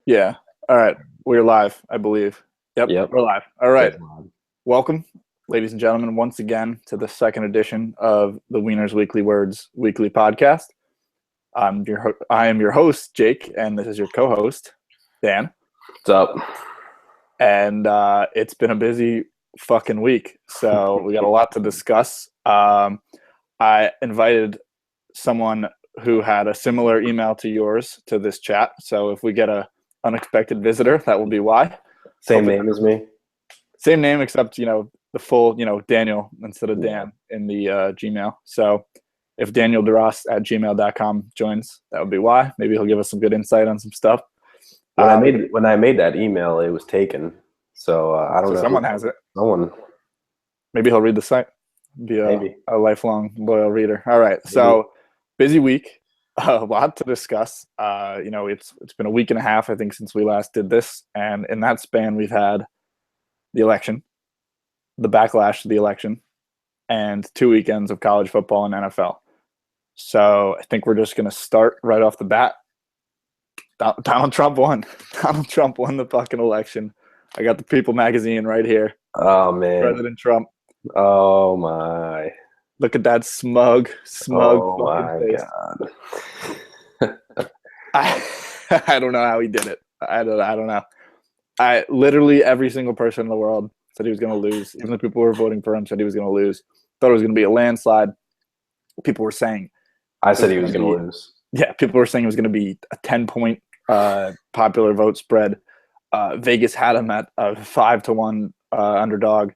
Yeah. All right. We're live, I believe. Yep, Yep. we're live. All right. Good one. Welcome, ladies and gentlemen, once again to the second edition of the Wieners Weekly Words Weekly Podcast. I am your host, Jake, and this is your co-host, Dan. What's up? And it's been a busy fucking week, so we got a lot to discuss. I invited someone who had a similar email to yours to this chat. So if we get a unexpected visitor, that will be why. Same name as me. Same name, except the full Daniel instead of Dan in the Gmail. So if Daniel DeRoss at gmail.com joins, that would be why. Maybe he'll give us some good insight on some stuff. When I made that email, it was taken. So I don't know. Someone has it. Someone. Maybe he'll read the site. Be a lifelong loyal reader. All right. Maybe. So busy week. A lot to discuss. It's been a week and a half, I think, since we last did this, and in that span, we've had the election, the backlash to the election, and 2 weekends of college football and NFL. So I think we're just going to start right off the bat. Donald Trump won. Donald Trump won the fucking election. I got the People magazine right here. Oh man, President Trump. Oh my. Look at that smug Oh fucking my face. God. I don't know how he did it. I don't know. Literally every single person in the world said he was going to lose. Even the people who were voting for him said he was going to lose. Thought it was going to be a landslide. People were saying I said he was going to lose. Yeah, people were saying it was going to be a 10-point popular vote spread. Vegas had him at a 5-1 underdog.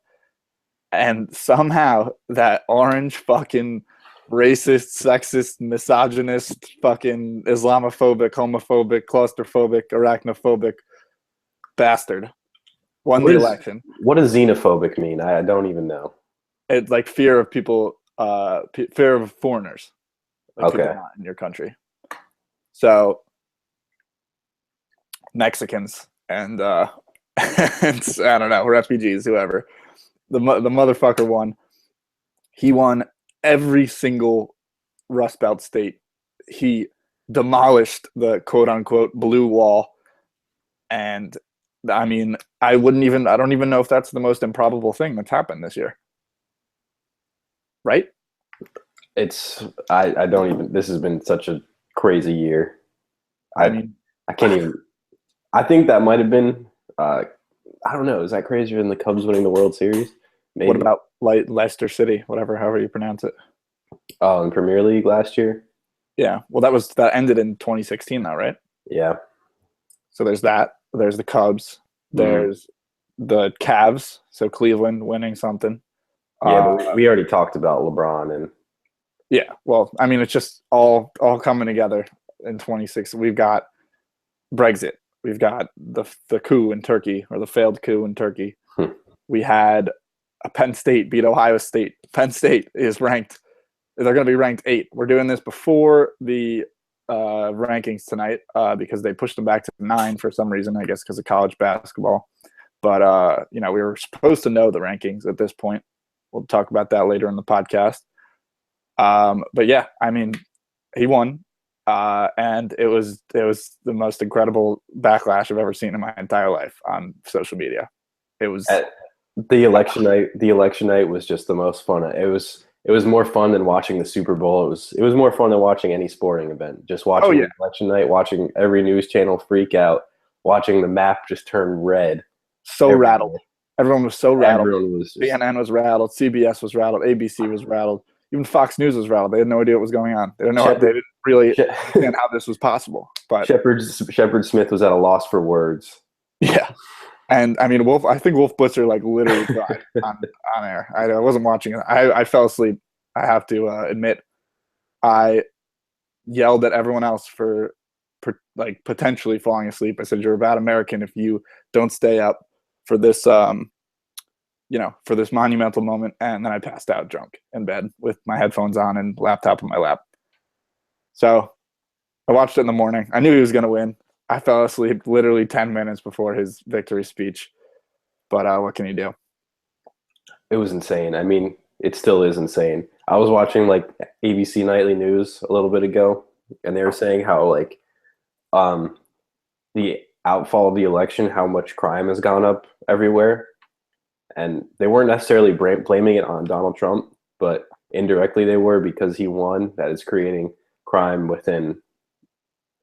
And somehow that orange fucking racist, sexist, misogynist, fucking Islamophobic, homophobic, claustrophobic, arachnophobic bastard won the election. What does xenophobic mean? I don't even know. It's like fear of people, fear of foreigners. Like okay. People not in your country. So Mexicans and I don't know, refugees, whoever. The motherfucker won. He won every single Rust Belt state. He demolished the quote unquote blue wall. And I mean, I don't even know if that's the most improbable thing that's happened this year. Right? I don't even, this has been such a crazy year. I can't even, I think that might have been, I don't know. Is that crazier than the Cubs winning the World Series? Maybe. What about Leicester City, however you pronounce it? Oh, in Premier League last year? Yeah. Well, that ended in 2016 now, right? Yeah. So there's that. There's the Cubs. There's the Cavs. So Cleveland winning something. Yeah, but we already talked about LeBron and. Yeah. Well, I mean, it's just all coming together in 26. We've got Brexit. We've got the coup in Turkey, or the failed coup in Turkey. We had a Penn State beat Ohio State. Penn State is ranked. They're going to be ranked 8. We're doing this before the rankings tonight because they pushed them back to 9 for some reason, I guess because of college basketball. But, we were supposed to know the rankings at this point. We'll talk about that later in the podcast. But yeah, I mean, he won. And it was the most incredible backlash I've ever seen in my entire life on social media. It was the election night. The election night was just the most fun. It was more fun than watching the Super Bowl. It was more fun than watching any sporting event. Just watching the election night, watching every news channel freak out, watching the map just turn red. So rattled. Everyone was so rattled. Everyone was just, CNN was rattled. CBS was rattled. ABC was rattled. Even Fox News was rattled. They had no idea what was going on. They didn't really understand how this was possible. But Shepard Smith was at a loss for words. Yeah. And I mean, I think Wolf Blitzer literally cried on air. I wasn't watching it. I fell asleep. I have to admit, I yelled at everyone else for potentially falling asleep. I said, "You're a bad American if you don't stay up for this, for this monumental moment." And then I passed out drunk in bed with my headphones on and laptop on my lap. So I watched it in the morning. I knew he was going to win. I fell asleep literally 10 minutes before his victory speech. But what can you do? It was insane. I mean, it still is insane. I was watching ABC Nightly News a little bit ago, and they were saying how the outfall of the election, how much crime has gone up everywhere. And they weren't necessarily blaming it on Donald Trump, but indirectly they were, because he won. That is creating crime within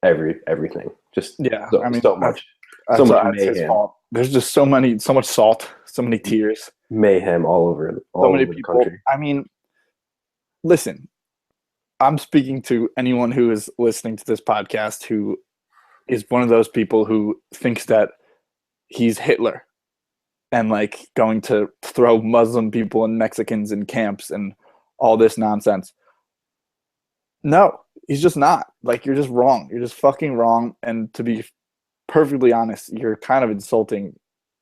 everything. Just so much. So much his fault. There's just so much salt, so many tears, mayhem all over the country. I mean, listen, I'm speaking to anyone who is listening to this podcast who is one of those people who thinks that he's Hitler and like going to throw Muslim people and Mexicans in camps and all this nonsense. No, he's just not. Like, you're just wrong. You're just fucking wrong. And to be perfectly honest, you're kind of insulting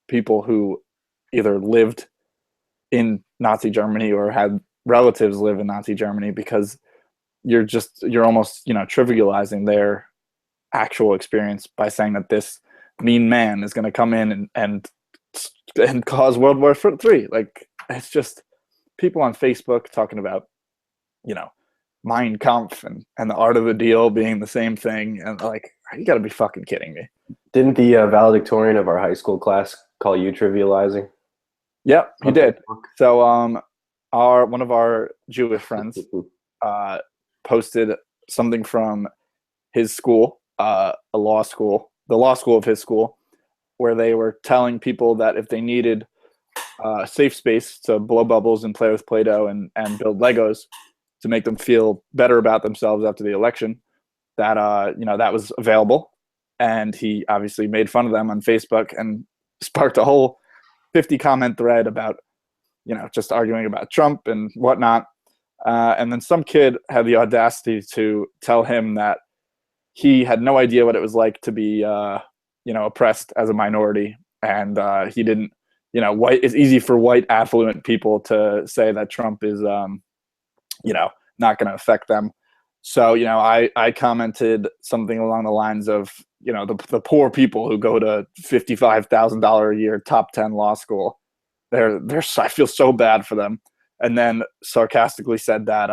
people who either lived in Nazi Germany or had relatives live in Nazi Germany, because you're almost, trivializing their actual experience by saying that this mean man is going to come in and cause World War III. Like, it's just people on Facebook talking about, Mein Kampf and the art of the deal being the same thing. And like, you got to be fucking kidding me. Didn't the valedictorian of our high school class call you trivializing? Yep, he did. So one of our Jewish friends posted something from his school, the law school of his school, where they were telling people that if they needed a safe space to blow bubbles and play with Play-Doh and build Legos to make them feel better about themselves after the election, that that was available. And he obviously made fun of them on Facebook and sparked a whole 50 comment thread about, just arguing about Trump and whatnot. And then some kid had the audacity to tell him that he had no idea what it was like to be, oppressed as a minority. And he didn't, it's easy for white affluent people to say that Trump is, not going to affect them. So, I commented something along the lines of, the poor people who go to $55,000 a year, top 10 law school, I feel so bad for them. And then sarcastically said that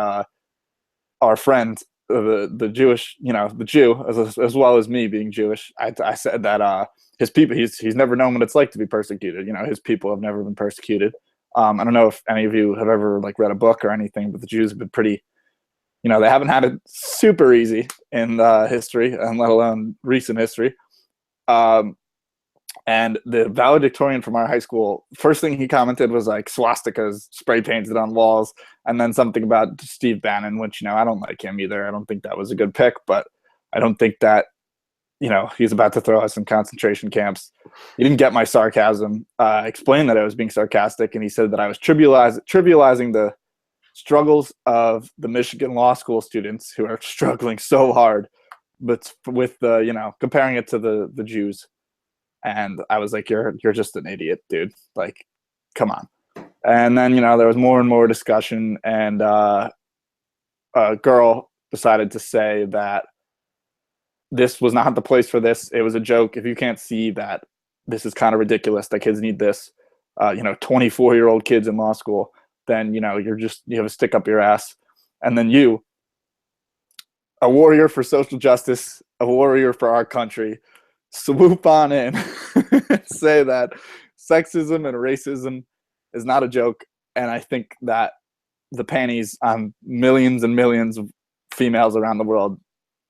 our friend, the Jewish, the Jew, as well as me being Jewish, I said that his people, he's never known what it's like to be persecuted. His people have never been persecuted. I don't know if any of you have ever read a book or anything, but the Jews have been pretty, they haven't had it super easy in history, and let alone recent history. And the valedictorian from our high school, first thing he commented was like swastikas spray painted on walls, and then something about Steve Bannon, which, I don't like him either. I don't think that was a good pick, but I don't think that, he's about to throw us in concentration camps. He didn't get my sarcasm. I explained that I was being sarcastic, and he said that I was trivializing the struggles of the Michigan law school students who are struggling so hard, but with the, comparing it to the Jews. And I was like, you're just an idiot, dude. Like, come on. And then, there was more and more discussion, and a girl decided to say that this was not the place for this. It was a joke. If you can't see that this is kind of ridiculous, that kids need this, 24-year-old kids in law school, then, you have a stick up your ass. And then you, a warrior for social justice, a warrior for our country, swoop on in and say that sexism and racism is not a joke. And I think that the panties on millions and millions of females around the world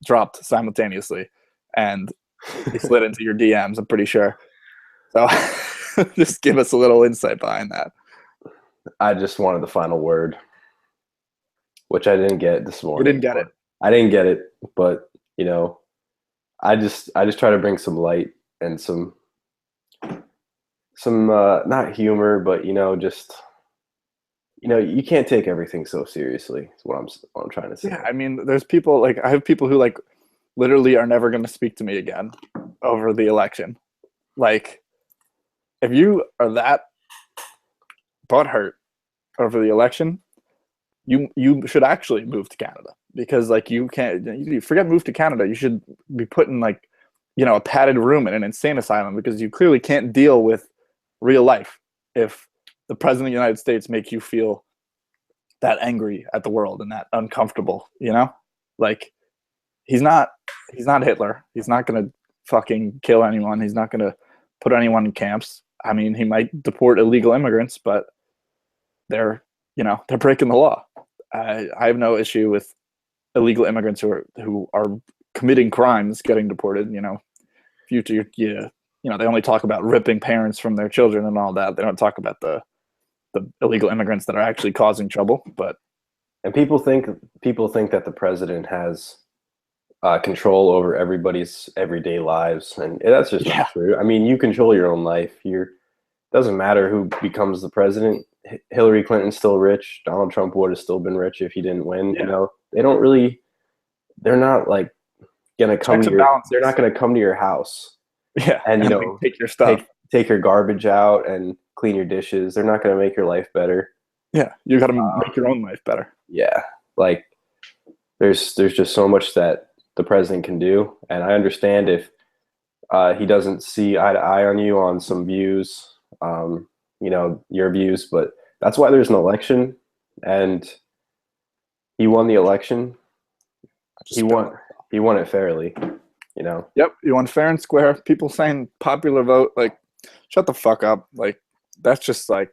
dropped simultaneously, and they slid into your DMs, I'm pretty sure. So just give us a little insight behind that. I just wanted the final word, which I didn't get this morning. You didn't get it. I didn't get it, but I just try to bring some light and some not humor, but just you can't take everything so seriously. Is what I'm trying to say. Yeah, I mean, there's people I have people who literally are never going to speak to me again over the election. Like, if you are that butthurt over the election, you should actually move to Canada, because you forget move to Canada. You should be put in a padded room in an insane asylum, because you clearly can't deal with real life if the president of the United States make you feel that angry at the world and that uncomfortable. He's not Hitler. He's not going to fucking kill anyone. He's not going to put anyone in camps. I mean, he might deport illegal immigrants, but they're breaking the law. I have no issue with illegal immigrants who are committing crimes getting deported. They only talk about ripping parents from their children and all that. They don't talk about the illegal immigrants that are actually causing trouble. And people think that the president has control over everybody's everyday lives, and that's just not true. I mean, you control your own life. Doesn't matter who becomes the president. Hillary Clinton's still rich. Donald Trump would have still been rich if he didn't win. Yeah. They don't really. They're not like gonna come to your. They're not gonna come to your house. Yeah, and take your stuff, take your garbage out, and clean your dishes. They're not gonna make your life better. Yeah, you got to make your own life better. Yeah, like there's just so much that the president can do, and I understand if he doesn't see eye to eye on you on some views, your views, but that's why there's an election, and he won the election. He won it fairly, Yep, you won fair and square. People saying popular vote, like, shut the fuck up. Like, that's just like,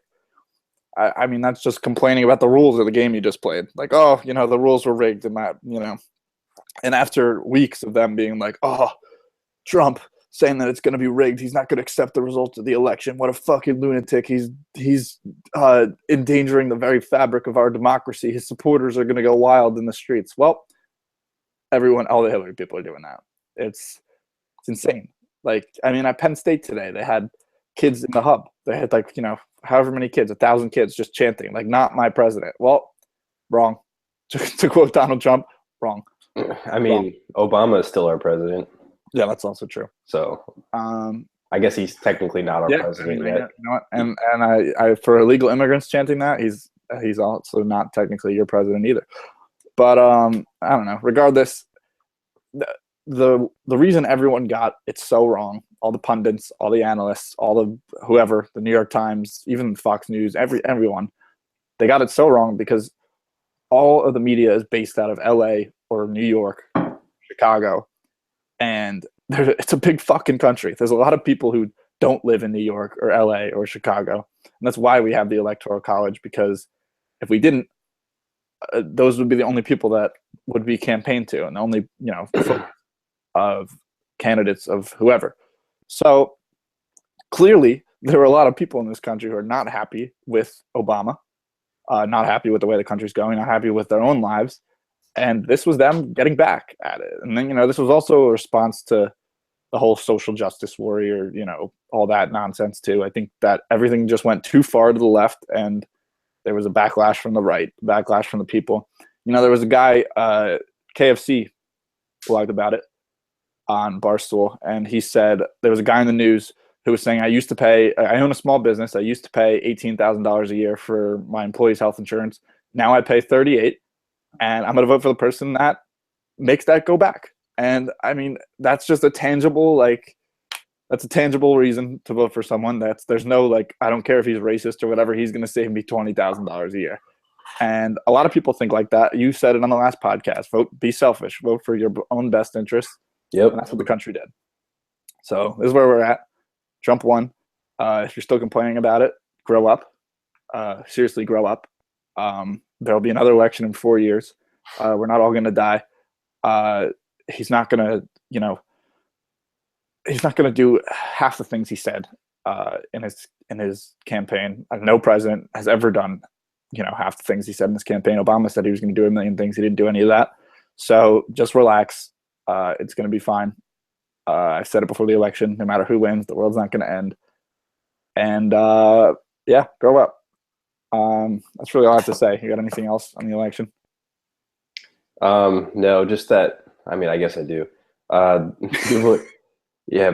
I mean, that's just complaining about the rules of the game you just played. Like, oh, the rules were rigged and that, And after weeks of them being like, oh, Trump saying that it's going to be rigged, he's not going to accept the results of the election. What a fucking lunatic. He's endangering the very fabric of our democracy. His supporters are going to go wild in the streets. Well, all the Hillary people are doing that. It's insane. Like, I mean, at Penn State today, they had kids in the hub. They had however many kids, 1,000 kids just chanting, like, not my president. Well, wrong. To quote Donald Trump, wrong. I mean, Obama is still our president. Yeah, that's also true. So, I guess he's technically not our president yet. You know what? And I for illegal immigrants chanting that, he's also not technically your president either. But I don't know. Regardless, the reason everyone got it so wrong, all the pundits, all the analysts, all the whoever, the New York Times, even Fox News, everyone, they got it so wrong because all of the media is based out of LA or New York, Chicago, and it's a big fucking country. There's a lot of people who don't live in New York or LA or Chicago, and that's why we have the Electoral College, because if we didn't, those would be the only people that would be campaigned to, and the only of candidates of whoever. So clearly there are a lot of people in this country who are not happy with Obama, not happy with the way the country's going, not happy with their own lives, and this was them getting back at it. And then this was also a response to the whole social justice warrior, all that nonsense too. I think that everything just went too far to the left, and there was a backlash from the right, backlash from the people. There was a guy, KFC, blogged about it on Barstool, and he said there was a guy in the news who was saying, I own a small business. I used to pay $18,000 a year for my employees' health insurance. Now I pay $38,000, and I'm going to vote for the person that makes that go back. And I mean, that's just a tangible, that's a tangible reason to vote for someone. There's no, I don't care if he's racist or whatever, he's going to save me $20,000 a year. And a lot of people think like that. You said it on the last podcast. Be selfish. Vote for your own best interests. Yep. And that's what the country did. So this is where we're at. Trump won. If you're still complaining about it, grow up. Seriously, grow up. There'll be another election in 4 years. We're not all going to die. He's not going to, he's not going to do half the things he said in his campaign. No president has ever done, half the things he said in his campaign. Obama said he was going to do a million things. He didn't do any of that. So just relax. It's going to be fine. I said it before the election. No matter who wins, the world's not going to end. And grow up. That's really all I have to say. You got anything else on the election? No, just that. I mean, I guess I do.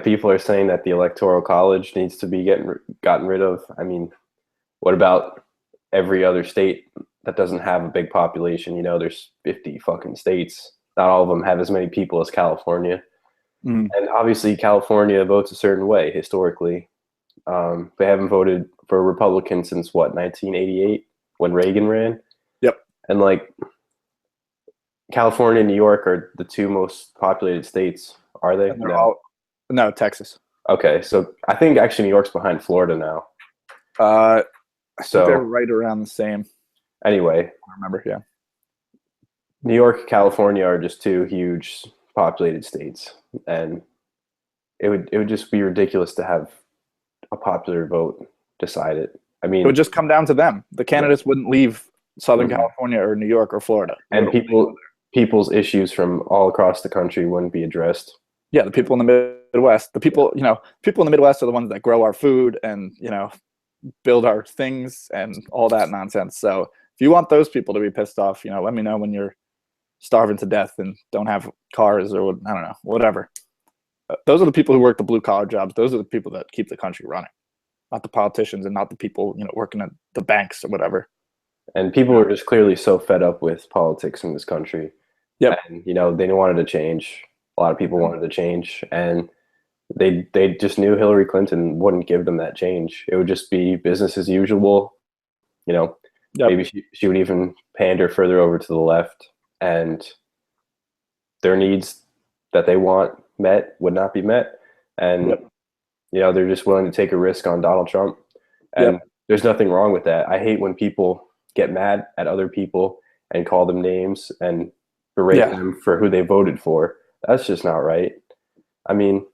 People are saying that the Electoral College needs to be gotten rid of. I mean, what about every other state that doesn't have a big population? There's 50 fucking states. Not all of them have as many people as California. And obviously California votes a certain way historically. They haven't voted for a Republican since 1988 when Reagan ran. Yep. And California and New York are the two most populated states, are they? And No, Texas. Okay, so I think actually New York's behind Florida now. I think they're So right around the same. anyway, I remember, yeah. New York, California are just two huge populated states, and it would just be ridiculous to have a popular vote decide it. I It would mean, just come down to them. The yeah. candidates wouldn't leave Southern Mhm. California or New York or Florida. And people's issues from all across the country wouldn't be addressed. Yeah, the people in the Midwest, the people, people in the Midwest are the ones that grow our food and, build our things and all that nonsense. So if you want those people to be pissed off, let me know when you're starving to death and don't have cars or I don't know, whatever. Those are the people who work the blue collar jobs. Those are the people that keep the country running, not the politicians and not the people, working at the banks or whatever. And people were just clearly so fed up with politics in this country. Yep. And, they wanted to change. A lot of people wanted to change. And they just knew Hillary Clinton wouldn't give them that change. It would just be business as usual. Yep. Maybe she would even pander further over to the left, and their needs that they want met would not be met. And, they're just willing to take a risk on Donald Trump. And there's nothing wrong with that. I hate when people get mad at other people and call them names and berate them for who they voted for. That's just not right. I mean,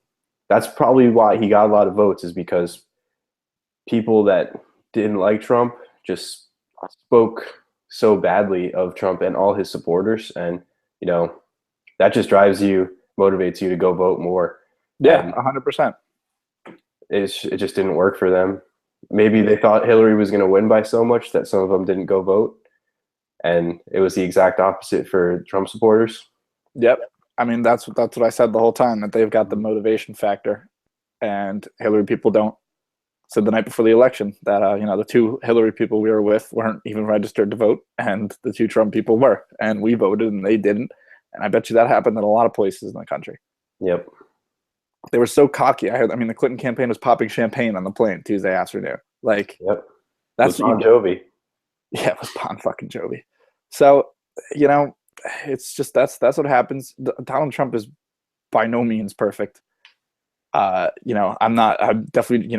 that's probably why he got a lot of votes, is because people that didn't like Trump just spoke so badly of Trump and all his supporters. And, that just motivates you to go vote more. Yeah, 100%. It just didn't work for them. Maybe they thought Hillary was going to win by so much that some of them didn't go vote. And it was the exact opposite for Trump supporters. Yep. I mean, that's what I said the whole time, that they've got the motivation factor, and Hillary people don't. Said the night before the election that, the two Hillary people we were with weren't even registered to vote, and the two Trump people were, and we voted and they didn't. And I bet you that happened in a lot of places in the country. Yep. They were so cocky. The Clinton campaign was popping champagne on the plane Tuesday afternoon. Like, that's Bon Jovi. Yeah, it was Bon fucking Jovi. So, it's just that's what happens. Donald Trump is by no means perfect. I'm definitely,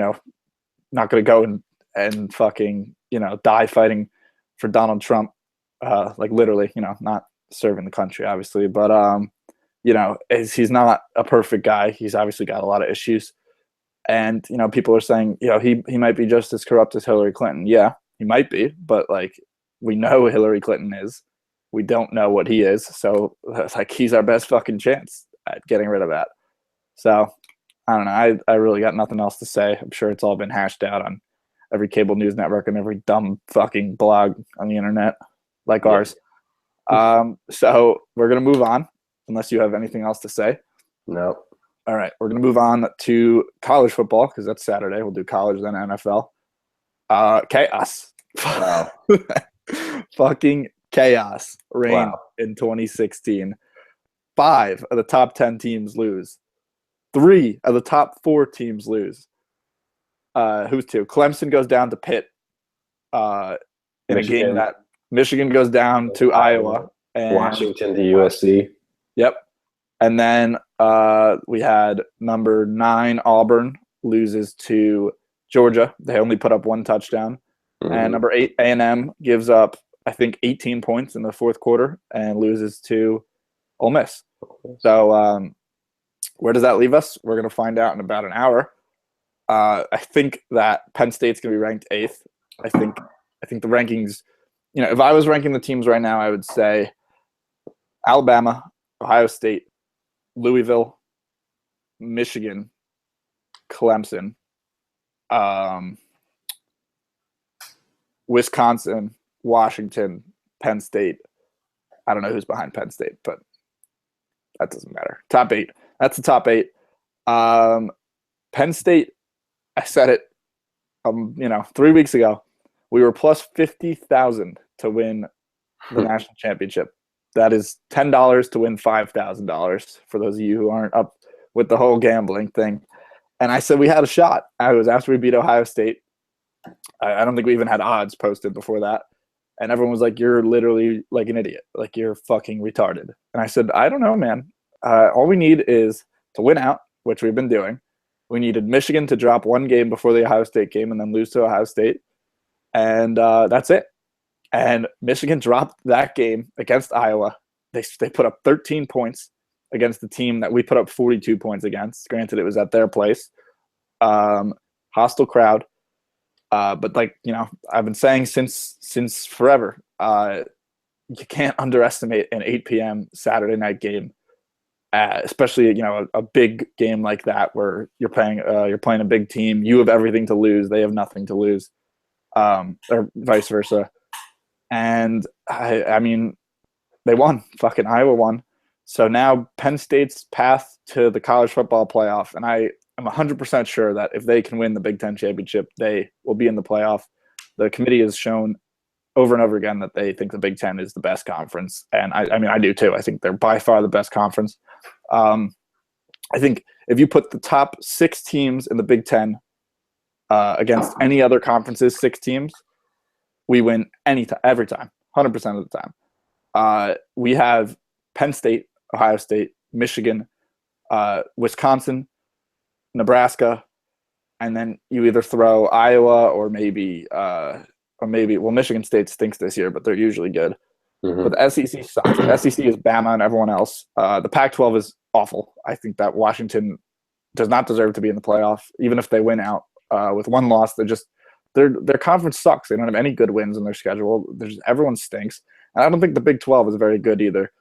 not going to go and fucking, die fighting for Donald Trump. Like literally, not serving the country, obviously, but, he's not a perfect guy. He's obviously got a lot of issues. And, people are saying, he might be just as corrupt as Hillary Clinton. Yeah, he might be, but like, we know who Hillary Clinton is. We don't know what he is. So like, he's our best fucking chance at getting rid of that. So I don't know. I really got nothing else to say. I'm sure it's all been hashed out on every cable news network and every dumb fucking blog on the internet like ours. So we're going to move on unless you have anything else to say. No. All right. We're going to move on to college football because that's Saturday. We'll do college, then NFL. Chaos. Wow. Fucking chaos reigned in 2016. 5 of the top 10 teams lose. 3 of the top 4 teams lose. Who's 2? Clemson goes down to Pitt in a game that Michigan goes down to Iowa. And Washington to USC. Yep. And then we had number 9 Auburn loses to Georgia. They only put up 1 touchdown. Mm-hmm. And number 8 A&M gives up, I think, 18 points in the fourth quarter and loses to Ole Miss. So where does that leave us? We're going to find out in about an hour. I think that Penn State's going to be ranked 8th. I think the rankings, if I was ranking the teams right now, I would say Alabama, Ohio State, Louisville, Michigan, Clemson, Wisconsin, Washington, Penn State. I don't know who's behind Penn State, but that doesn't matter. Top 8. That's the top 8. Penn State, I said it, 3 weeks ago. We were plus 50,000 to win the national championship. That is $10 to win $5,000 for those of you who aren't up with the whole gambling thing. And I said we had a shot. I was after we beat Ohio State. I don't think we even had odds posted before that. And everyone was like, you're literally like an idiot. Like, you're fucking retarded. And I said, I don't know, man. All we need is to win out. which we've been doing. We needed Michigan to drop one game before the Ohio State game and then lose to Ohio State. And that's it. And Michigan dropped that game against Iowa. They put up 13 points against the team that we put up 42 points against. Granted, it was at their place. Hostile crowd. But like, I've been saying since forever, you can't underestimate an 8 p.m. Saturday night game, especially a big game like that where you're playing a big team. You have everything to lose. They have nothing to lose, or vice versa. And I mean, they won. Fucking Iowa won. So now Penn State's path to the college football playoff, and I am 100% sure that if they can win the Big Ten championship, they will be in the playoff. The committee has shown over and over again that they think the Big Ten is the best conference. And I mean, I do too. I think they're by far the best conference. I think if you put the top 6 teams in the Big Ten against any other conference's 6 teams, we win every time, 100% of the time. We have Penn State, Ohio State, Michigan, Wisconsin, Nebraska, and then you either throw Iowa or maybe Michigan State stinks this year, but they're usually good. Mm-hmm. But the SEC sucks. The SEC is Bama and everyone else. The Pac-12 is awful. I think that Washington does not deserve to be in the playoff, even if they win out with one loss. Their conference sucks. They don't have any good wins in their schedule. Everyone stinks, and I don't think the Big 12 is very good either.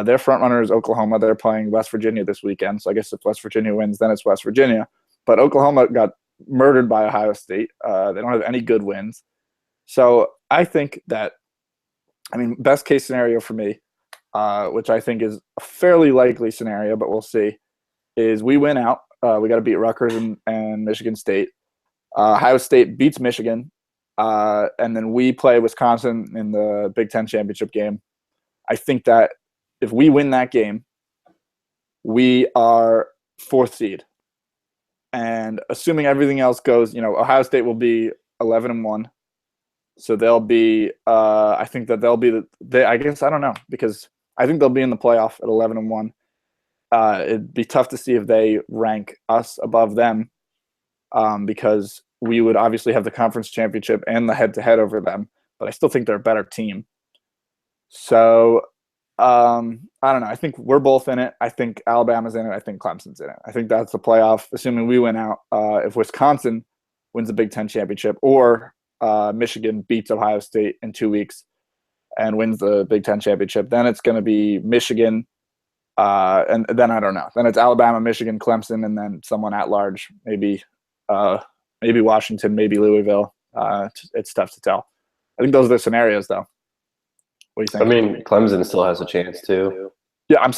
Their front runner is Oklahoma. They're playing West Virginia this weekend, so I guess if West Virginia wins, then it's West Virginia. But Oklahoma got murdered by Ohio State. They don't have any good wins. So I think that, best case scenario for me, which I think is a fairly likely scenario, but we'll see, is we win out. We got to beat Rutgers and Michigan State. Ohio State beats Michigan, and then we play Wisconsin in the Big Ten championship game. I think that if we win that game, we are 4th seed. And assuming everything else goes, Ohio State will be 11-1. So they'll be, I think that they'll be I guess, I don't know, because I think they'll be in the playoff at 11-1. It'd be tough to see if they rank us above them, because we would obviously have the conference championship and the head-to-head over them, but I still think they're a better team. So I don't know. I think we're both in it. I think Alabama's in it. I think Clemson's in it. I think that's the playoff, assuming we win out. If Wisconsin wins the Big Ten championship, or Michigan beats Ohio State in 2 weeks and wins the Big Ten championship, then it's going to be Michigan, and then I don't know. Then it's Alabama, Michigan, Clemson, and then someone at large, maybe Washington, maybe Louisville. It's tough to tell. I think those are the scenarios, though. What do you think? Clemson still has a chance too. Yeah, I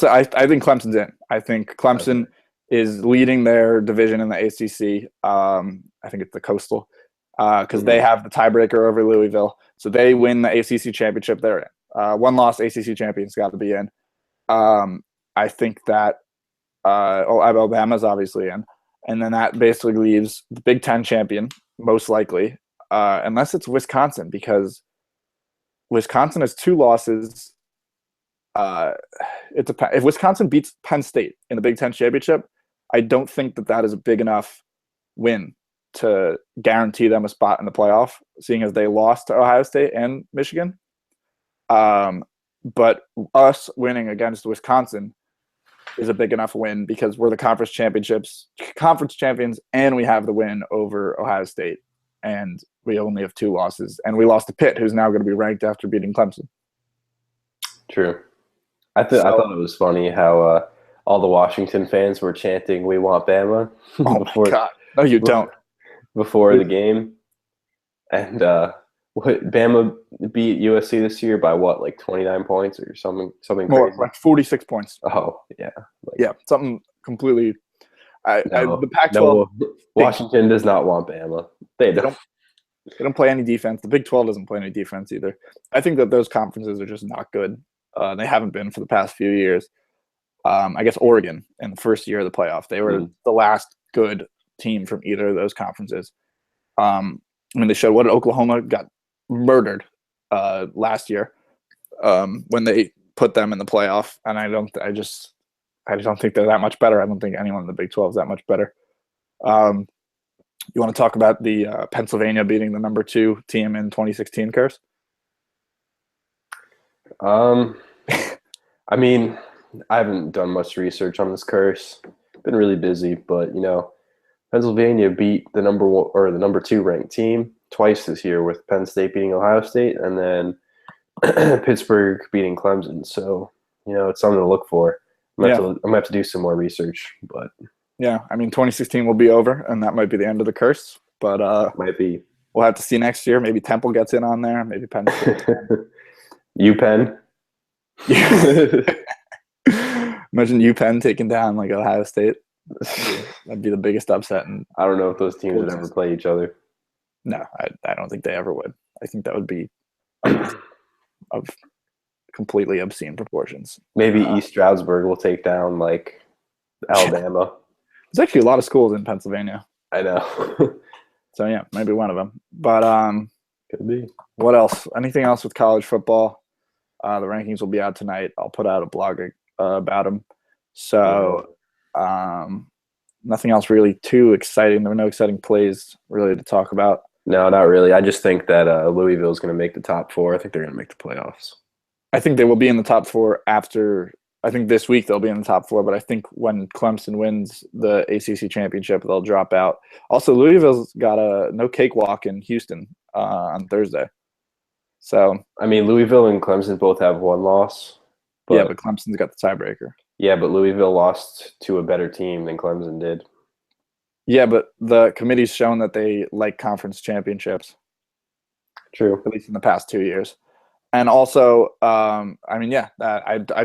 think Clemson's in. I think Clemson is leading their division in the ACC. I think it's the Coastal, because they have the tiebreaker over Louisville. So they win the ACC championship. They're in. One loss ACC champions got to be in. I think that Alabama's obviously in. And then that basically leaves the Big Ten champion, most likely, unless it's Wisconsin, because Wisconsin has 2 losses. If Wisconsin beats Penn State in the Big Ten championship, I don't think that is a big enough win to guarantee them a spot in the playoff, seeing as they lost to Ohio State and Michigan. But us winning against Wisconsin is a big enough win because we're the conference champions, and we have the win over Ohio State, and we only have 2 losses, and we lost to Pitt, who's now going to be ranked after beating Clemson. True. I thought it was funny how all the Washington fans were chanting, "We want Bama." Oh my God! No, you don't. Before the game, and Bama beat USC this year by what, like 29 points or something more, crazy? like 46 points. Oh yeah, something completely. The Pac-12. No, Washington does not want Bama. They don't play any defense. The Big 12 doesn't play any defense either. I think that those conferences are just not good. They haven't been for the past few years. I guess Oregon in the first year of the playoff, they were the last good team from either of those conferences. They showed what Oklahoma got murdered last year when they put them in the playoff, and I don't think they're that much better. I don't think anyone in the Big 12 is that much better. You want to talk about the Pennsylvania beating the number 2 team in 2016, Curse? I mean, I haven't done much research on this curse. Been really busy, but Pennsylvania beat the number 1 or the number 2 ranked team twice this year, with Penn State beating Ohio State and then Pittsburgh beating Clemson. So it's something to look for. I'm gonna have to do some more research, but yeah, I mean, 2016 will be over, and that might be the end of the curse. But might be. We'll have to see next year. Maybe Temple gets in on there. Maybe Penn State. UPenn. Imagine UPenn taking down like Ohio State. That'd be the biggest upset. And I don't know if those teams would ever play each other. No, I don't think they ever would. I think that would be of completely obscene proportions. Maybe East Stroudsburg will take down like Alabama. There's actually a lot of schools in Pennsylvania. I know. So yeah, maybe one of them. But could be. What else? Anything else with college football? The rankings will be out tonight. I'll put out a blog about them. So nothing else really too exciting. There were no exciting plays really to talk about. No, not really. I just think that Louisville is going to make the top 4. I think they're going to make the playoffs. I think they will be in the top 4 after. I think this week they'll be in the top 4, but I think when Clemson wins the ACC championship, they'll drop out. Also, Louisville's got a no cakewalk in Houston on Thursday. So I mean, Louisville and Clemson both have 1 loss. But Clemson's got the tiebreaker. Yeah, but Louisville lost to a better team than Clemson did. Yeah, but the committee's shown that they like conference championships. True. At least in the past 2 years. And also, I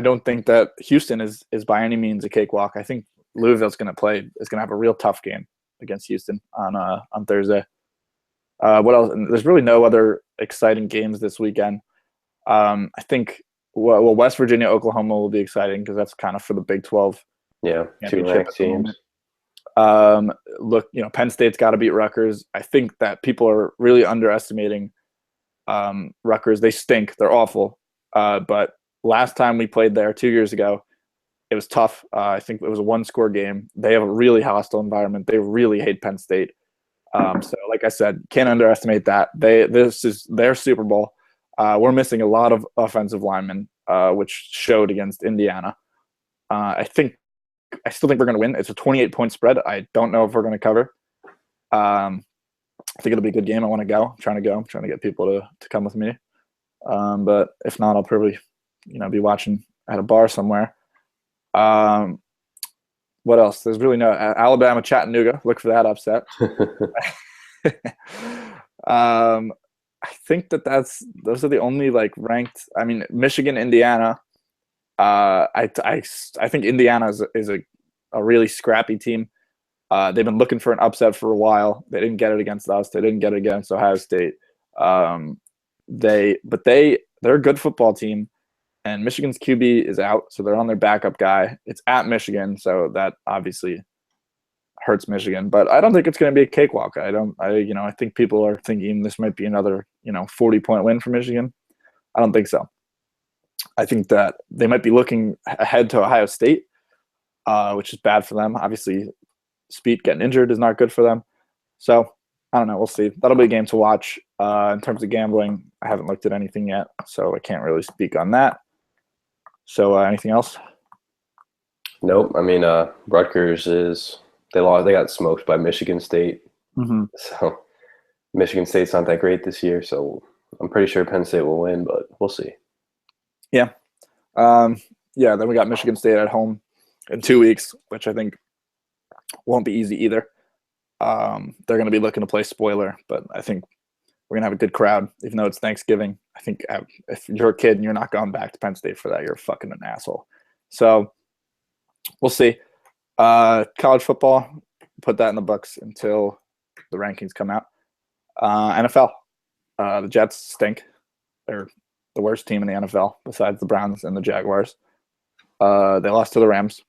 don't think that Houston is by any means a cakewalk. I think Louisville's going to have a real tough game against Houston on Thursday. What else? And there's really no other exciting games this weekend. I think West Virginia, Oklahoma will be exciting because that's kind of for the Big 12. Yeah, 2 ranked teams. Look, Penn State's got to beat Rutgers. I think that people are really underestimating Rutgers. They stink. They're awful. But last time we played there 2 years ago, it was tough. I think it was a 1-score game. They have a really hostile environment. They really hate Penn State. So like I said, can't underestimate that. This is their Super Bowl. We're missing a lot of offensive linemen, which showed against Indiana. I still think we're going to win. It's a 28-point spread. I don't know if we're going to cover. I think it'll be a good game. I want to go. I'm trying to get people to come with me. But if not, I'll probably, be watching at a bar somewhere. What else? There's really no Alabama, Chattanooga. Look for that upset. I think those are the only ranked. I mean, Michigan, Indiana. I think Indiana is a really scrappy team. They've been looking for an upset for a while. They didn't get it against us. They didn't get it against Ohio State. They're a good football team, and Michigan's QB is out, so they're on their backup guy. It's at Michigan, so that obviously hurts Michigan. But I don't think it's going to be a cakewalk. I think people are thinking this might be another 40-point win for Michigan. I don't think so. I think that they might be looking ahead to Ohio State, which is bad for them. Obviously, Speed getting injured is not good for them. So, I don't know. We'll see. That'll be a game to watch. In terms of gambling, I haven't looked at anything yet, so I can't really speak on that. So, anything else? Nope. I mean, Rutgers they got smoked by Michigan State. Mm-hmm. So, Michigan State's not that great this year, so I'm pretty sure Penn State will win, but we'll see. Yeah. Then we got Michigan State at home in 2 weeks, which I think won't be easy either. They're going to be looking to play spoiler, but I think we're going to have a good crowd, even though it's Thanksgiving. I think if you're a kid and you're not going back to Penn State for that, you're fucking an asshole. So we'll see. College football, put that in the books until the rankings come out. NFL, the Jets stink. They're the worst team in the NFL besides the Browns and the Jaguars. They lost to the Rams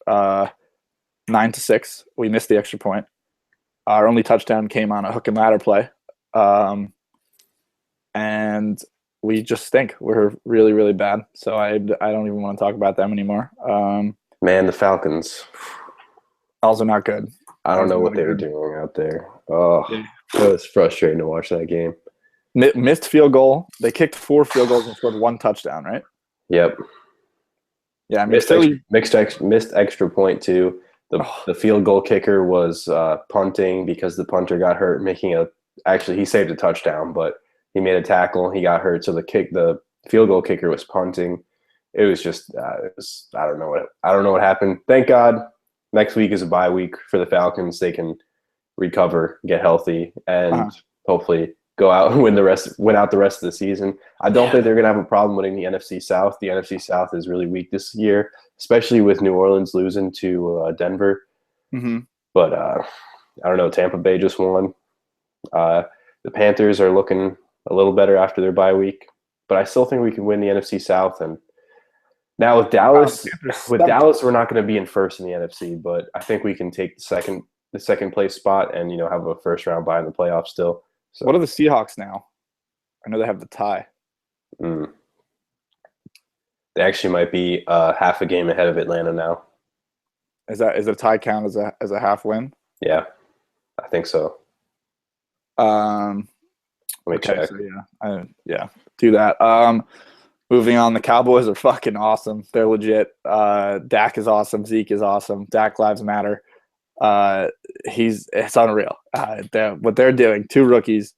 9-6. We missed the extra point. Our only touchdown came on a hook and ladder play. And we just stink. We're really, really bad. So I don't even want to talk about them anymore. Man, the Falcons. Also not good. I don't know what they were doing out there. Oh, it was frustrating to watch that game. Missed field goal. They kicked 4 field goals and scored 1 touchdown, right? Yep. Yeah, I mean, missed extra point too. The field goal kicker was punting because the punter got hurt, actually he saved a touchdown, but he made a tackle. He got hurt, so the field goal kicker was punting. It was just I don't know what happened. Thank God, next week is a bye week for the Falcons. They can recover, get healthy, and hopefully go out and win out the rest of the season. I don't think they're going to have a problem winning the NFC South. The NFC South is really weak this year, especially with New Orleans losing to Denver. Mm-hmm. But I don't know. Tampa Bay just won. The Panthers are looking a little better after their bye week, but I still think we can win the NFC South. And now with Dallas, we're not going to be in first in the NFC, but I think we can take the second place spot and have a first round bye in the playoffs still. So. What are the Seahawks now? I know they have the tie. They actually might be half a game ahead of Atlanta now. Is a tie count as a half win? Yeah, I think so. Let me check. So do that. Moving on, the Cowboys are fucking awesome. They're legit. Dak is awesome. Zeke is awesome. Dak lives matter. It's unreal. What they're doing, 2 rookies.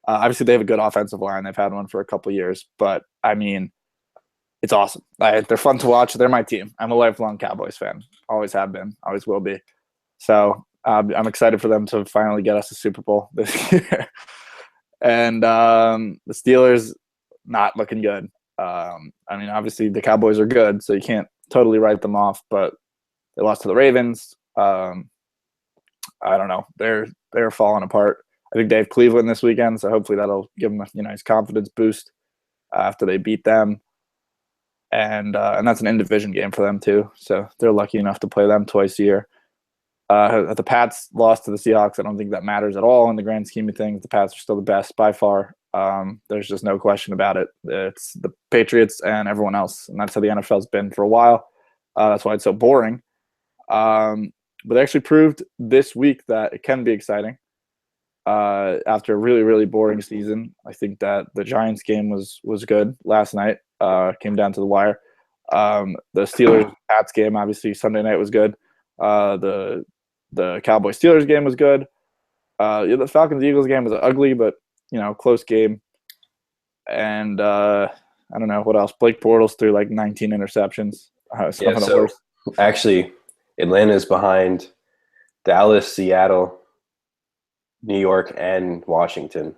Obviously, they have a good offensive line. They've had one for a couple of years, but I mean, it's awesome. They're fun to watch. They're my team. I'm a lifelong Cowboys fan. Always have been. Always will be. So I'm excited for them to finally get us a Super Bowl this year. And the Steelers, not looking good. I mean, obviously, the Cowboys are good, so you can't totally write them off, but they lost to the Ravens. I don't know. They're falling apart. I think they have Cleveland this weekend, so hopefully that'll give them a nice confidence boost after they beat them. And that's an in-division game for them too. So they're lucky enough to play them twice a year. The Pats lost to the Seahawks. I don't think that matters at all in the grand scheme of things. The Pats are still the best by far. There's just no question about it. It's the Patriots and everyone else, and that's how the NFL's been for a while. That's why it's so boring. But they actually proved this week that it can be exciting. After a really, really boring season, I think that the Giants game was good last night. Came down to the wire. The Steelers-Pats game, obviously, Sunday night was good. The Cowboys-Steelers game was good. The Falcons-Eagles game was ugly, but, close game. And I don't know what else. Blake Bortles threw like 19 interceptions. Some of the worst. Actually, Atlanta's behind Dallas, Seattle, New York, and Washington.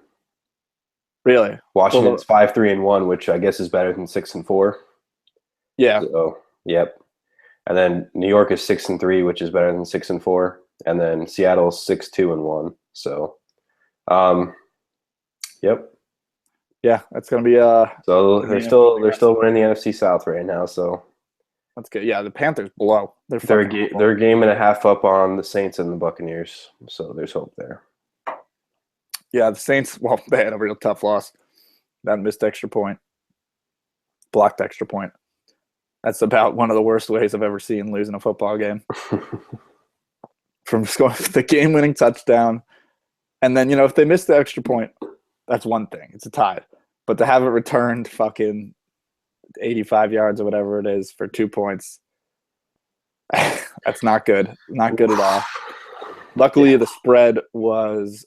Really? Washington's 5-3-1, which I guess is better than 6-4. Yeah. So, yep. And then New York is 6-3, which is better than 6-4. And then Seattle's 6-2-1. So, yep. Yeah, that's gonna be So they're still winning the NFC South right now. So that's good. Yeah, the Panthers below. They're a game and a half up on the Saints and the Buccaneers. So there's hope there. Yeah, the Saints, well, they had a real tough loss. That missed extra point. Blocked extra point. That's about one of the worst ways I've ever seen losing a football game. From scoring the game-winning touchdown. And then, if they miss the extra point, that's one thing. It's a tie. But to have it returned fucking 85 yards or whatever it is for 2 points, that's not good. Not good at all. Luckily, the spread was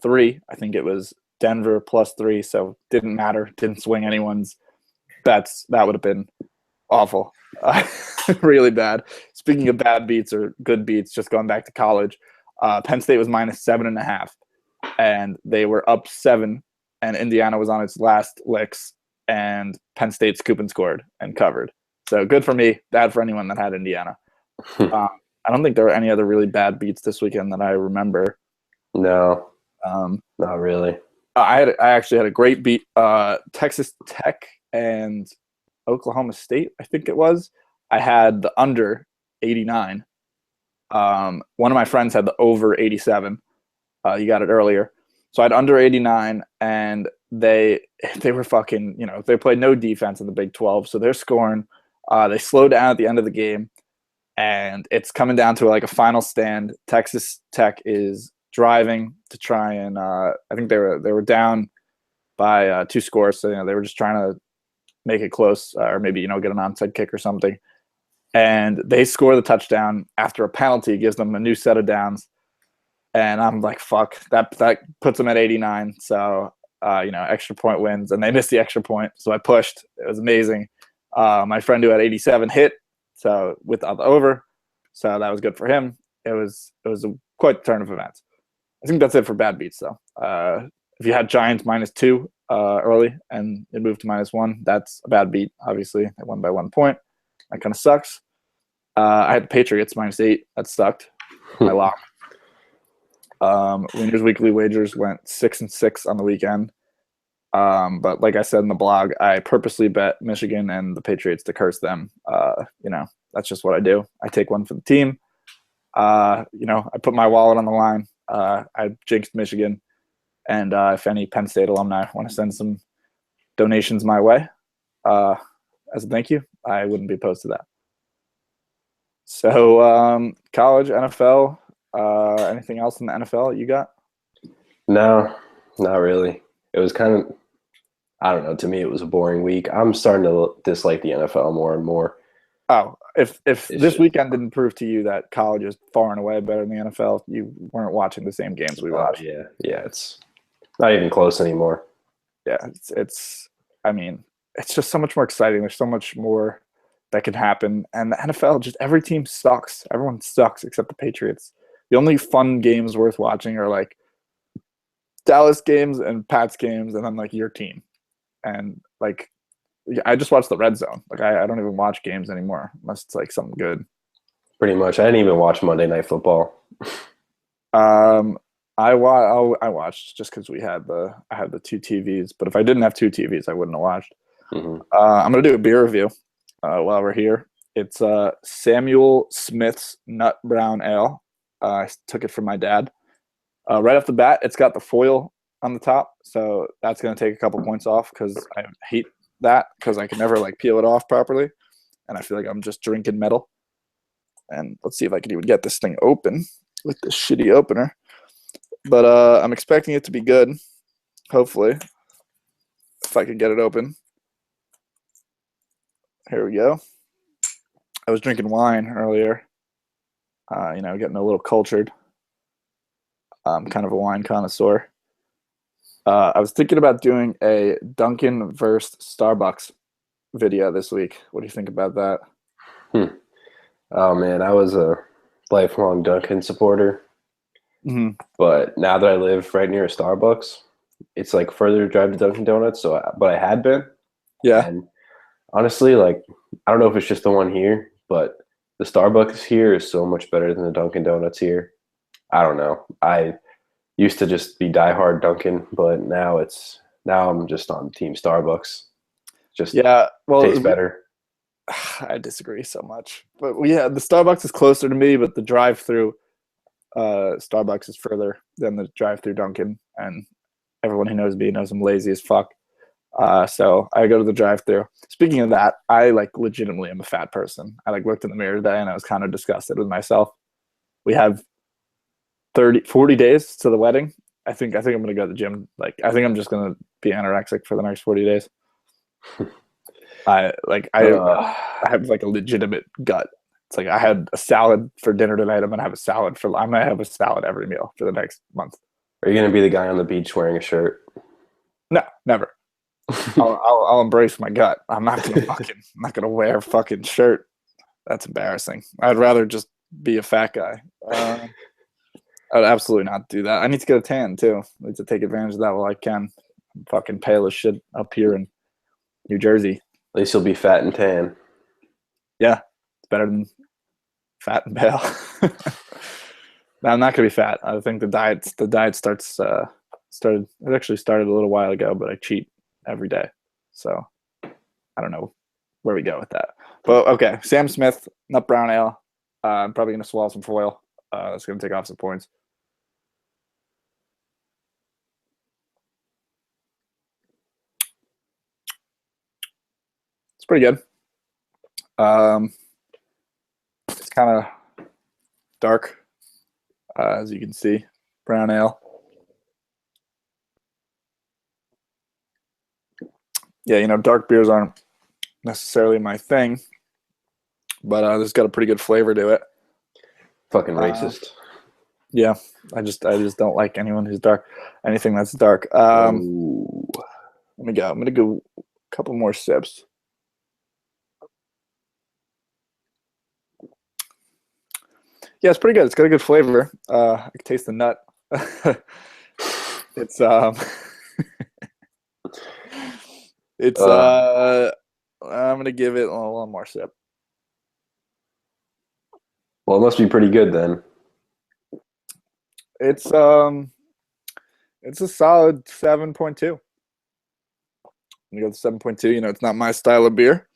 3. I think it was Denver +3, so didn't matter. Didn't swing anyone's bets. That would have been awful. Really bad. Speaking of bad beats or good beats, just going back to college, Penn State was -7.5, and they were up 7, and Indiana was on its last licks, and Penn State scoop and scored and covered. So good for me, bad for anyone that had Indiana. I don't think there were any other really bad beats this weekend that I remember. No, not really. I actually had a great beat. Texas Tech and Oklahoma State, I think it was. I had the under 89. One of my friends had the over 87. You got it earlier. So I had under 89, and they were fucking, they played no defense in the Big 12, so they're scoring. They slowed down at the end of the game. and it's coming down to like a final stand. Texas Tech is driving to try and I think they were down by 2 scores, so they were just trying to make it close, or maybe get an onside kick or something. And they score the touchdown after a penalty, gives them a new set of downs. And I'm like, fuck, that puts them at 89. So extra point wins, and they missed the extra point, so I pushed. It was amazing. My friend who had 87 hit, so with the over, so that was good for him. It was quite the turn of events. I think that's it for bad beats, though. If you had Giants -2 early and it moved to -1, that's a bad beat. Obviously, they won by 1 point. That kind of sucks. I had the Patriots -8. That sucked. I lost. Winners Weekly Wagers went 6-6 on the weekend. But like I said in the blog, I purposely bet Michigan and the Patriots to curse them. That's just what I do. I take one for the team. I put my wallet on the line. I jinxed Michigan. And if any Penn State alumni want to send some donations my way, as a thank you, I wouldn't be opposed to that. So college, NFL, anything else in the NFL you got? No, not really. It was kind of, I don't know, to me it was a boring week. I'm starting to dislike the NFL more and more. Oh, if this weekend didn't prove to you that college is far and away better than the NFL, you weren't watching the same games we watched. Yeah, it's not even close anymore. Yeah, it's just so much more exciting. There's so much more that can happen. And the NFL, just every team sucks. Everyone sucks except the Patriots. The only fun games worth watching are like Dallas games and Pats games, and then like your team. And like I just watch the Red Zone. Like I don't even watch games anymore unless it's like something good. Pretty much. I didn't even watch Monday Night Football. I watched just because I had the 2 TVs. But if I didn't have 2 TVs, I wouldn't have watched. Mm-hmm. I'm gonna do a beer review while we're here. It's Samuel Smith's Nut Brown Ale. I took it from my dad. Right off the bat, it's got the foil on the top, so that's gonna take a couple points off because I hate that because I can never like peel it off properly, and I feel like I'm just drinking metal. And let's see if I can even get this thing open with this shitty opener. But I'm expecting it to be good. Hopefully, if I can get it open. Here we go. I was drinking wine earlier. Getting a little cultured. I'm kind of a wine connoisseur. I was thinking about doing a Dunkin' versus Starbucks video this week. What do you think about that? Oh man, I was a lifelong Dunkin' supporter. Mm-hmm. But now that I live right near a Starbucks, it's like further to drive to Dunkin' Donuts. But I had been. Yeah. And honestly, like, I don't know if it's just the one here, but the Starbucks here is so much better than the Dunkin' Donuts here. I don't know. I used to just be diehard Dunkin', but now I'm just on Team Starbucks. Just tastes better. I disagree so much. But the Starbucks is closer to me, but the drive-through Starbucks is further than the drive-through Dunkin', and everyone who knows me knows I'm lazy as fuck. So I go to the drive-through. Speaking of that, I like legitimately am a fat person. I like looked in the mirror today and I was kind of disgusted with myself. We have 40 days to the wedding. I think I'm gonna go to the gym. Like I think I'm just gonna be anorexic for the next 40 days. I have like a legitimate gut. It's like I had a salad for dinner tonight. I'm gonna have a salad every meal for the next month. Are you gonna be the guy on the beach wearing a shirt? No, never. I'll embrace my gut. I'm not gonna wear a fucking shirt. That's embarrassing. I'd rather just be a fat guy. I'd absolutely not do that. I need to get a tan too. I need to take advantage of that while I can. I'm fucking pale as shit up here in New Jersey. At least you'll be fat and tan. Yeah, it's better than fat and pale. No, I'm not gonna be fat. I think the diet started. It actually started a little while ago, but I cheat every day. So I don't know where we go with that. But okay, Sam Smith, Nut Brown Ale. I'm probably gonna swallow some foil. That's gonna take off some points. It's pretty good. It's kind of dark, as you can see. Brown ale. Yeah, dark beers aren't necessarily my thing, but this has got a pretty good flavor to it. Fucking racist. Yeah, I just don't like anything that's dark. Let me go. I'm gonna go a couple more sips. Yeah, it's pretty good. It's got a good flavor. I can taste the nut. It's I'm gonna give it one more sip. Well, it must be pretty good then. It's a solid 7.2. You got the 7.2. It's not my style of beer.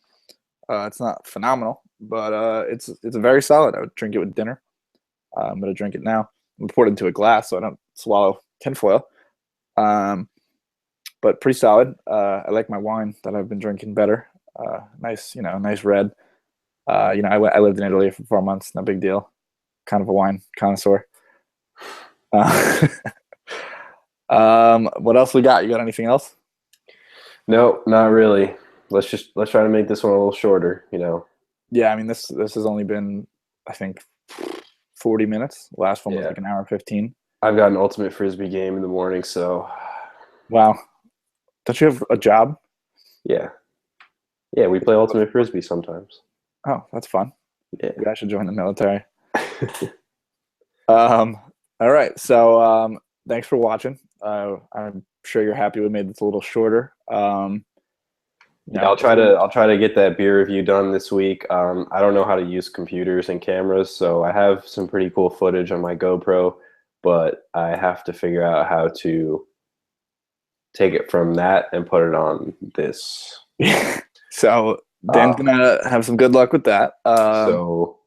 It's not phenomenal, but it's very solid. I would drink it with dinner. I'm gonna drink it now. I'm poured into a glass so I don't swallow tinfoil. But pretty solid. I like my wine that I've been drinking better. Nice, nice red. I lived in Italy for 4 months. No big deal. Kind of a wine connoisseur. What else we got? You got anything else? No, not really. Let's try to make this one a little shorter. Yeah, I mean this has only been, I think, 40 minutes. The last one was like an hour and 15. I've got an ultimate frisbee game in the morning, so. Wow. Don't you have a job? Yeah. Yeah, we play ultimate frisbee sometimes. Oh, that's fun. Yeah. Maybe I should join the military. All right. So thanks for watching. I'm sure you're happy we made this a little shorter. I'll try to get that beer review done this week. I don't know how to use computers and cameras, so I have some pretty cool footage on my GoPro, but I have to figure out how to take it from that and put it on this. So Dan's gonna have some good luck with that. So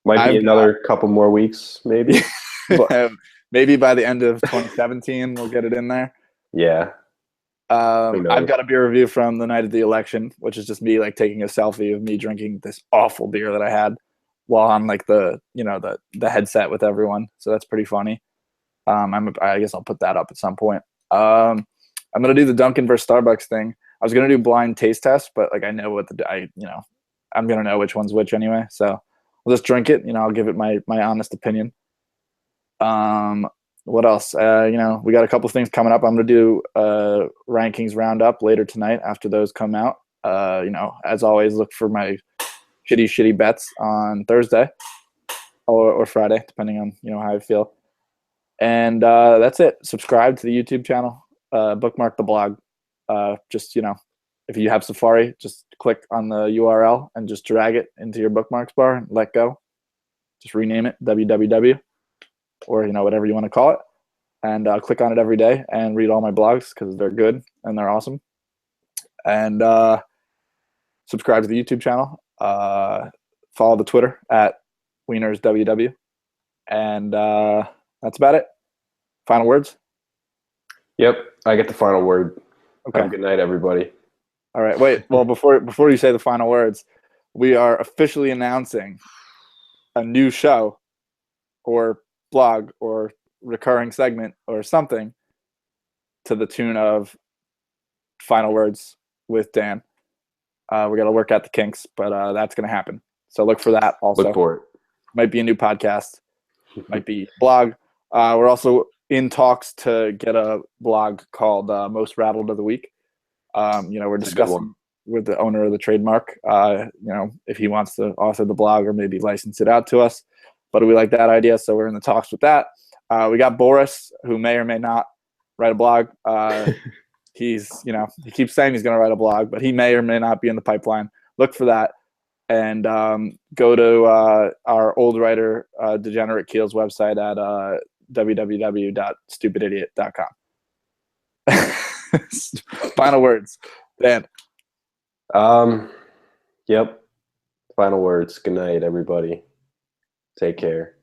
might be another couple more weeks, maybe. Maybe by the end of 2017 we'll get it in there. Yeah. I've got a beer review from the night of the election, which is just me like taking a selfie of me drinking this awful beer that I had while on like the headset with everyone. So that's pretty funny. I guess I'll put that up at some point. I'm gonna do the Dunkin' versus Starbucks thing. I was gonna do blind taste test, but like I know I'm gonna know which one's which anyway. So I'll just drink it. I'll give it my honest opinion. What else? We got a couple things coming up. I'm gonna do rankings roundup later tonight after those come out. As always, look for my shitty bets on Thursday or Friday, depending on how I feel. And that's it. Subscribe to the YouTube channel. Bookmark the blog. If you have Safari, just click on the URL and just drag it into your bookmarks bar and let go. Just rename it www. Or whatever you want to call it, and click on it every day and read all my blogs because they're good and they're awesome. And subscribe to the YouTube channel. Follow the Twitter at WienersWW, and that's about it. Final words. Yep, I get the final word. Okay. Have a good night, everybody. All right. Wait. Well, before you say the final words, we are officially announcing a new show, or blog, or recurring segment, or something to the tune of Final Words with Dan. We got to work out the kinks, but that's going to happen. So look for that also. Look for it. Might be a new podcast. Might be blog. We're also in talks to get a blog called Most Rattled of the Week. We're discussing with the owner of the trademark, if he wants to author the blog or maybe license it out to us. But we like that idea, so we're in the talks with that. We got Boris, who may or may not write a blog. He keeps saying he's going to write a blog, but he may or may not be in the pipeline. Look for that. And go to our old writer, Degenerate Keel's website at www.stupididiot.com. Final words, Dan. Yep. Final words. Good night, everybody. Take care.